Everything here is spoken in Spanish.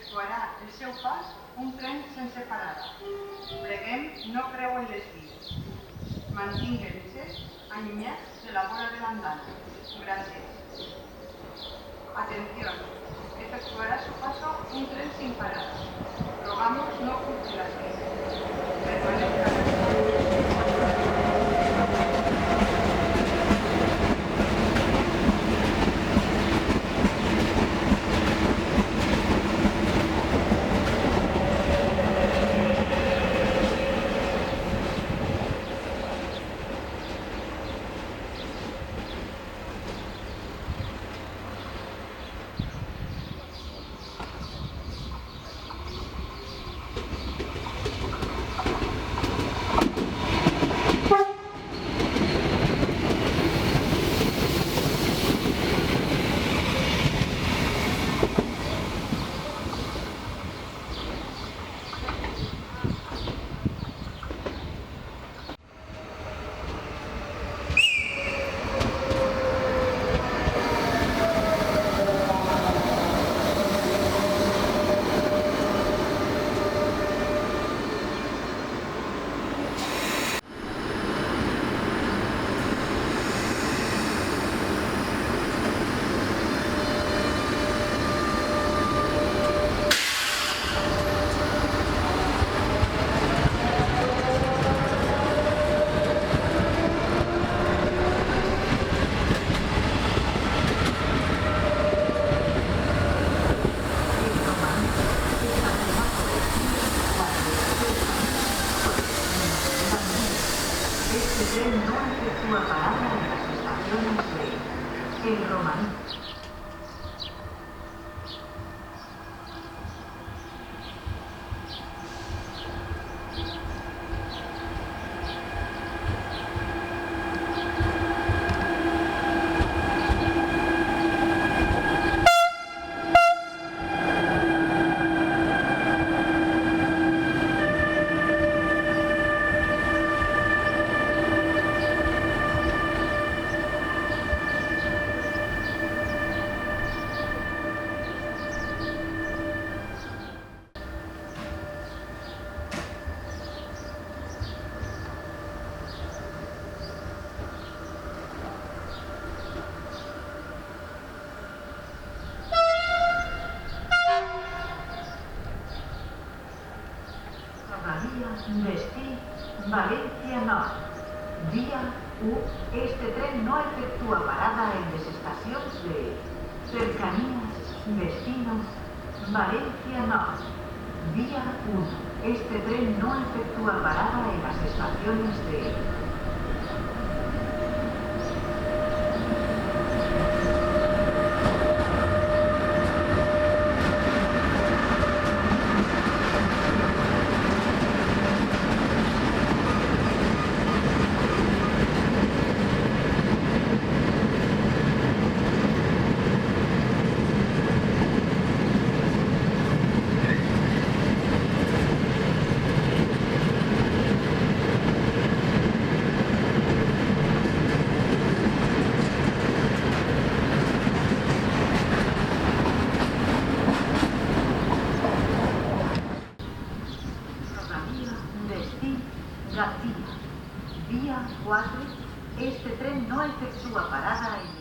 efectuarà el seu pas un tren sense parada. Preguem no creuen les vies. Mantinguem-se allunyats de la vora de l'andana. Gràcies. Atención, efectuará su paso un tren sin parada. Rogamos no oculte las vías. Permanezca en El tren no efectúa parada en las estaciones de El Romaní. Destí Valencia Nord. Vía U. Este tren no efectúa parada en las estaciones de Cercanías, Destino, Valencia Nord. Vía 1. Este tren no efectúa parada en las estaciones de García. Vía 4. Este tren no efectúa parada en